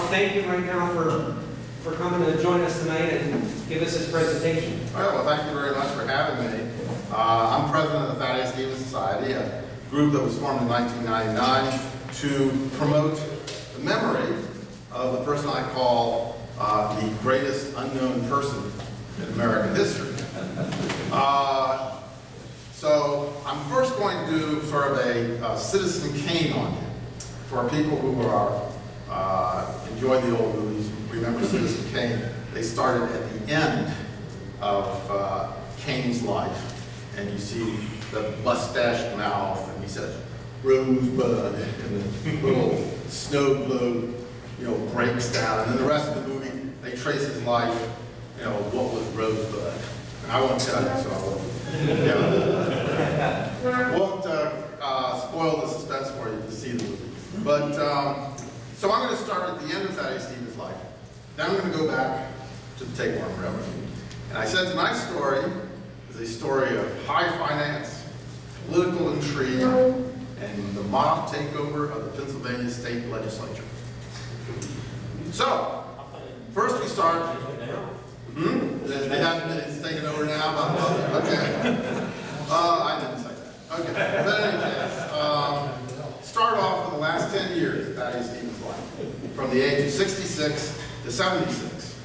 Thank you right now for coming to join us tonight and give us this presentation. All right, well, thank you very much for having me. I'm president of the Thaddeus Stevens Society, a group that was formed in 1999 to promote the memory of the person I call the greatest unknown person in American history. So I'm first going to do sort of a Citizen Kane on you for people who are enjoy the old movies. Remember Citizen Kane? They started at the end of Kane's life, and you see the mustached mouth, and he says Rosebud, and the little snow globe, breaks down, and then the rest of the movie they trace his life. What was Rosebud? And I won't tell you, so I won't spoil the suspense for you to see the movie. But so I'm going to start at the end of Thaddeus Stevens' life. Then I'm going to go back to the Tapeworm Railroad. And I said tonight's story is a story of high finance, political intrigue, and the mob takeover of the Pennsylvania State Legislature. So, first we start. They haven't been taken over now, but okay. I didn't say that. Okay, but in any case, start off with the last 10 years of Thaddeus Stevens' life, from the age of 66 to 76.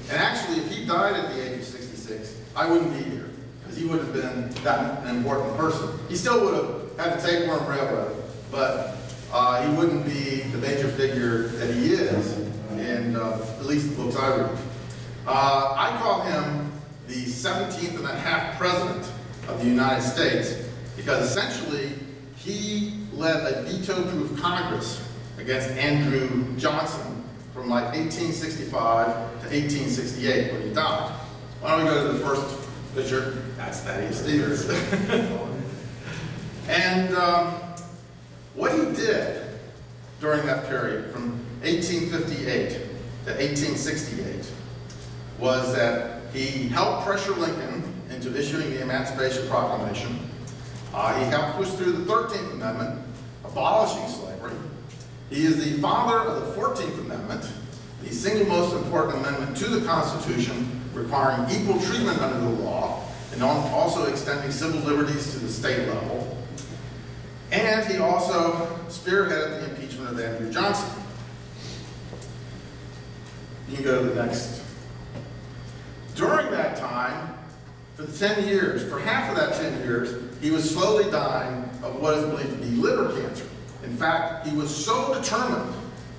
And actually, if he died at the age of 66, I wouldn't be here, because he would have been that an important person. He still would have had the Tapeworm Railroad, but he wouldn't be the major figure that he is in at least the books I read. I call him the 17th and a half president of the United States because essentially he led a veto-proof Congress against Andrew Johnson from like 1865 to 1868 when he died. Why don't we go to the first picture? That's Thaddeus Stevens. And what he did during that period from 1858 to 1868 was that he helped pressure Lincoln into issuing the Emancipation Proclamation. He helped push through the 13th Amendment, abolishing slavery. He is the father of the 14th Amendment, the single most important amendment to the Constitution, requiring equal treatment under the law, and also extending civil liberties to the state level. And he also spearheaded the impeachment of Andrew Johnson. You can go to the next. During that time, for 10 years, for half of that 10 years, he was slowly dying of what is believed to be liver cancer. In fact, he was so determined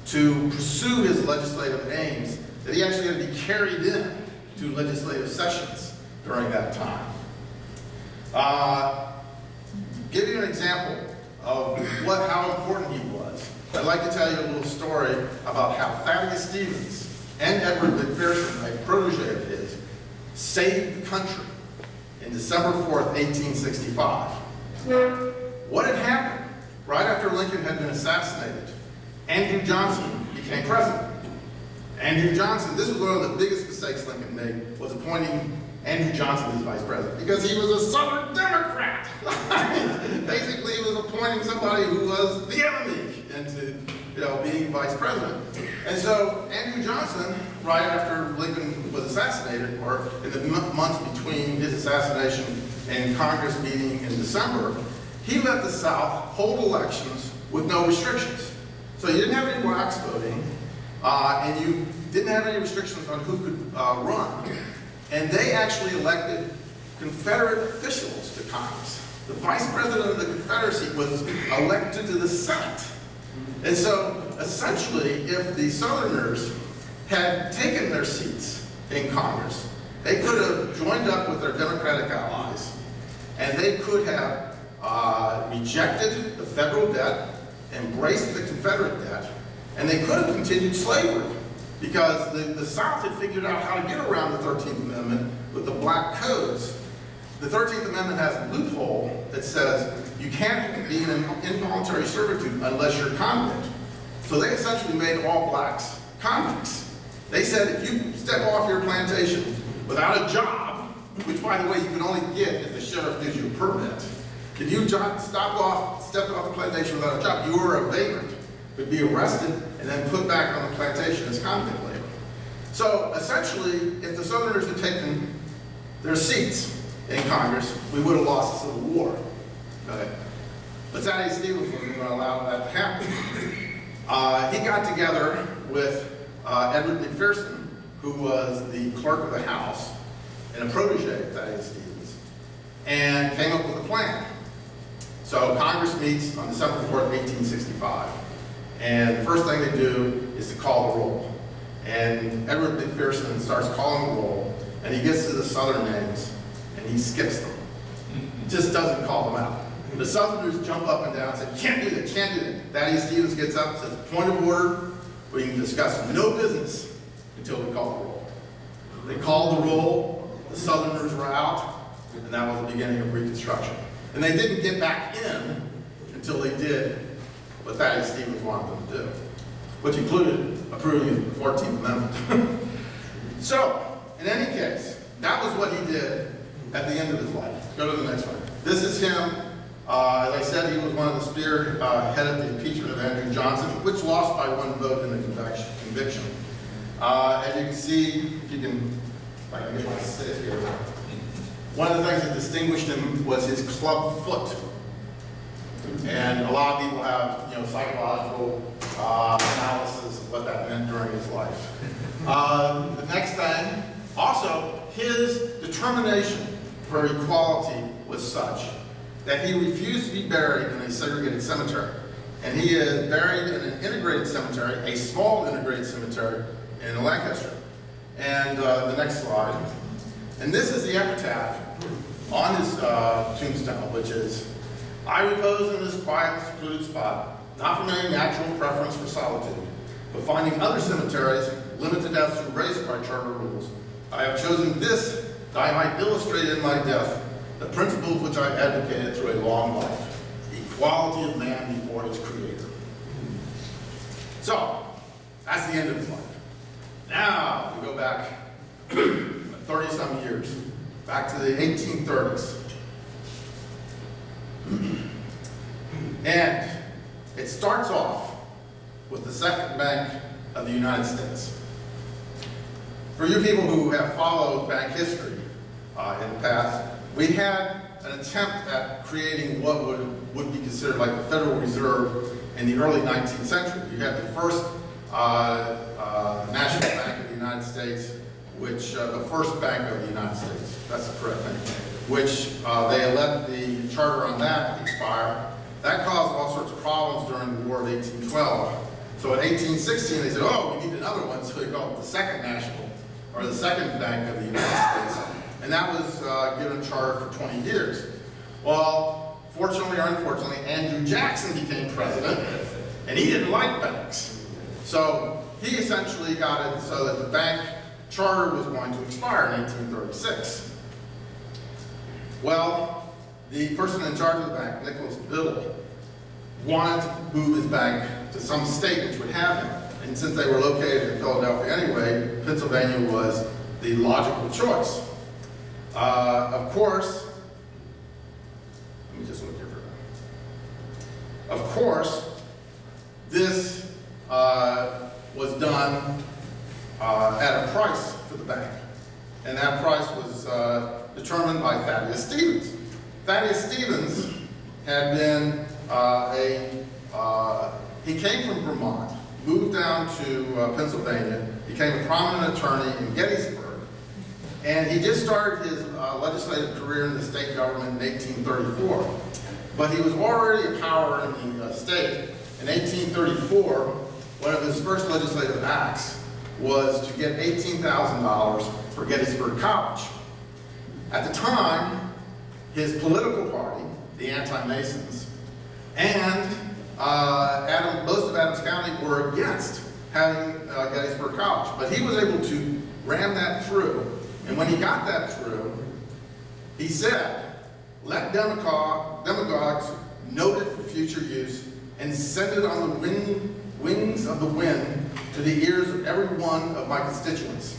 to pursue his legislative aims that he actually had to be carried in to legislative sessions during that time. Give you an example of how important he was. I'd like to tell you a little story about how Thaddeus Stevens and Edward McPherson, a protege of his, saved the country in December 4th, 1865. What had happened right after Lincoln had been assassinated? Andrew Johnson became president. Andrew Johnson, this was one of the biggest mistakes Lincoln made, was appointing Andrew Johnson as vice president, because he was a Southern Democrat. Basically, he was appointing somebody who was the enemy into being vice president. And so Andrew Johnson, right after Lincoln was assassinated, or in the months between his assassination and Congress meeting in December, he let the South hold elections with no restrictions. So you didn't have any blacks voting, and you didn't have any restrictions on who could run. And they actually elected Confederate officials to Congress. The vice president of the Confederacy was elected to the Senate. And so, essentially, if the Southerners had taken their seats in Congress, they could have joined up with their Democratic allies, and they could have rejected the federal debt, embraced the Confederate debt, and they could have continued slavery, because the South had figured out how to get around the 13th Amendment with the black codes. The 13th Amendment has a loophole that says you can't be in involuntary servitude unless you're convict. So they essentially made all blacks convicts. They said if you step off your plantation without a job, which by the way you can only get if the sheriff gives you a permit, if you stepped off the plantation without a job, you were a vagrant. would be arrested and then put back on the plantation as convict labor. So essentially, if the Southerners had taken their seats in Congress, we would have lost the Civil War. Okay? But Thaddeus Stevens wasn't going to allow that to happen. He got together with Edward McPherson, who was the clerk of the House and a protege of Thaddeus Stevens, and came up with a plan. So Congress meets on December 4th, 1865, and the first thing they do is to call the roll. And Edward McPherson starts calling the roll, and he gets to the Southern names, and he skips them. Just doesn't call them out. The Southerners jump up and down and say, can't do that, can't do that. Thaddeus Stevens gets up and says, point of order, we can discuss no business until we call the roll. They called the roll, the Southerners were out, and that was the beginning of Reconstruction. And they didn't get back in until they did what Thaddeus Stevens wanted them to do, which included approving the 14th Amendment. So, in any case, that was what he did at the end of his life. Go to the next one. This is him. As I said, he was one of the spearheaded the impeachment of Andrew Johnson, which lost by 1 vote in the conviction. As you can see, if I can get my sit here, one of the things that distinguished him was his club foot. And a lot of people have, psychological analysis of what that meant during his life. The next thing, also, his determination for equality was such that he refused to be buried in a segregated cemetery. And he is buried in an integrated cemetery, a small integrated cemetery in Lancaster. And the next slide. And this is the epitaph on his tombstone, which is, I repose in this quiet, secluded spot, not from any natural preference for solitude, but finding other cemeteries limited as to race by charter rules. I have chosen this that I might illustrate in my death the principles which I advocated through a long life, equality of man before his creator. So, that's the end of his life. Now, we go back 30-some years, back to the 1830s. And it starts off with the Second Bank of the United States. For you people who have followed bank history in the past, we had an attempt at creating what would be considered like the Federal Reserve in the early 19th century. You had the first National Bank of the United States, which, the first Bank of the United States, that's the correct name, which they let the charter on that expire. That caused all sorts of problems during the War of 1812. So in 1816, they said, oh, we need another one, so they called it the Second National, or the Second Bank of the United States. And that was given charter for 20 years. Well, fortunately or unfortunately, Andrew Jackson became president, and he didn't like banks. So he essentially got it so that the bank charter was going to expire in 1836. Well, the person in charge of the bank, Nicholas Biddle, wanted to move his bank to some state which would have him. And since they were located in Philadelphia anyway, Pennsylvania was the logical choice. Of course, let me just look here for a minute. Of course, this was done at a price for the bank. And that price was determined by Thaddeus Stevens. Thaddeus Stevens had been he came from Vermont, moved down to Pennsylvania, became a prominent attorney in Gettysburg, and he just started his legislative career in the state government in 1834. But he was already a power in the state. In 1834, one of his first legislative acts was to get $18,000 for Gettysburg College. At the time, his political party, the Anti-Masons, and most of Adams County were against having Gettysburg College. But he was able to ram that through. And when he got that through, he said, let demagogues note it for future use and send it on the wings of the wind to the ears of every one of my constituents.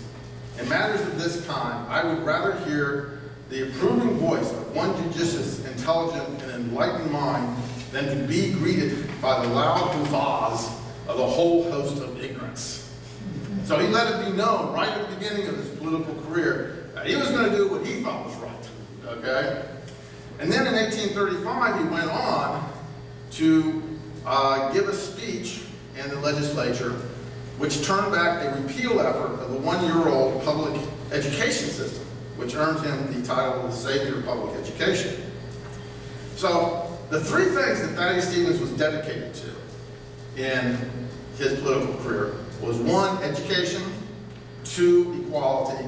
In matters of this kind, I would rather hear the approving voice of one judicious, intelligent, and enlightened mind than to be greeted by the loud huzzas of the whole host of ignorance. So he let it be known right at the beginning of his political career that he was going to do what he thought was right, okay? And then in 1835, he went on to give a speech in the legislature which turned back a repeal effort of the one-year-old public education system, which earned him the title of the savior of public education. So the three things that Thaddeus Stevens was dedicated to in his political career was 1, education, 2, equality,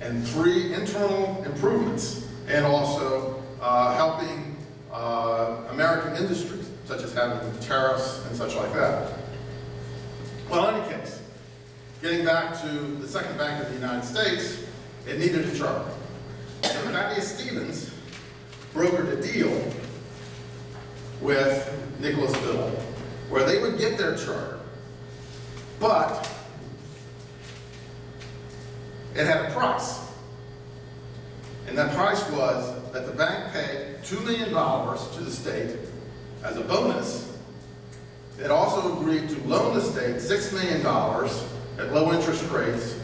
and 3, internal improvements, and also helping American industries, such as having tariffs and such like that. Well, in any case, getting back to the second bank of the United States, it needed a charter. So Thaddeus Stevens brokered a deal with Nicholas Biddle, where they would get their charter, but it had a price. And that price was that the bank paid $2 million to the state as a bonus. It also agreed to loan the state $6 million at low interest rates,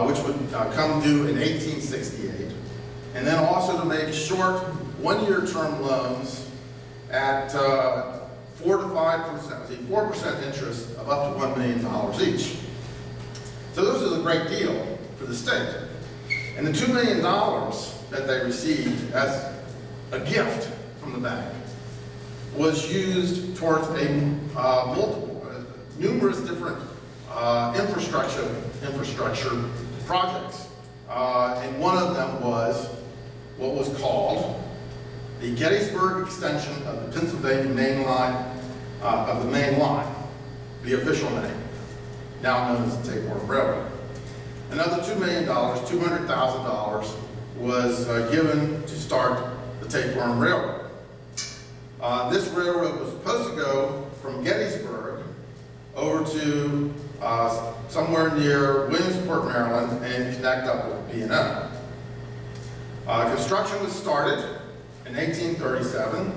which would come due in 1868. And then also to make short one-year term loans at 4 to 5%, 4% interest of up to $1 million each. So this was a great deal for the state. And the $2 million that they received as a gift from the bank was used towards numerous different infrastructure projects. And one of them was what was called the Gettysburg extension of the Pennsylvania main line, the official name, now known as the Tapeworm Railroad. Another $2 million, $200,000, was given to start the Tapeworm Railroad. This railroad was supposed to go from Gettysburg over to somewhere near Williamsport, Maryland, and connect up with B&O. Construction was started in 1837,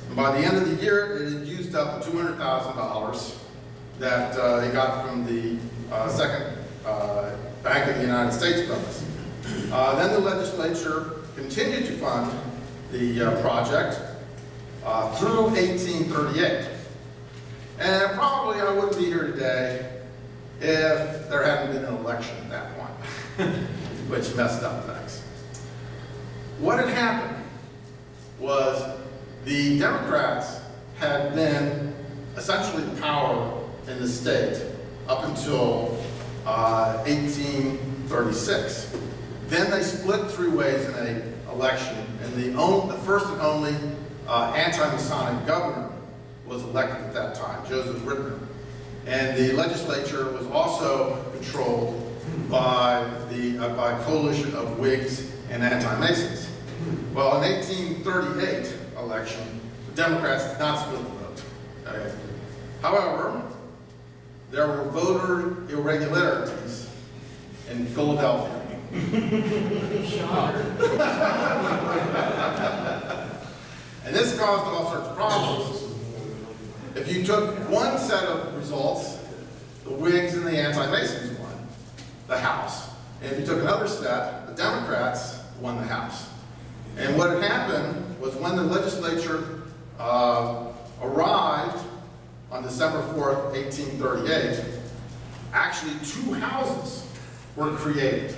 and by the end of the year, it had used up the $200,000 that they got from the second Bank of the United States bonus. Then the legislature continued to fund the project through 1838. And probably I wouldn't be here today if there hadn't been an election at that point, which messed up things. What had happened was the Democrats had been essentially the power in the state up until 1836. Then they split 3 ways in an election, and the first and only anti-Masonic governor was elected at that time, Joseph Hetrick. And the legislature was also controlled by a coalition of Whigs and anti-Masons. Well, in 1838 election, the Democrats did not split the vote. Okay. However, there were voter irregularities in Philadelphia. And this caused all sorts of problems. If you took one set of results, the Whigs and the anti-Masons won the House. And if you took another set, the Democrats won the House. And what had happened was when the legislature arrived on December 4th, 1838, actually 2 houses were created.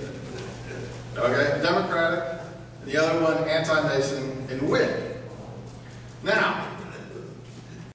Okay, Democratic, and the other one anti-Mason and Whig. Now,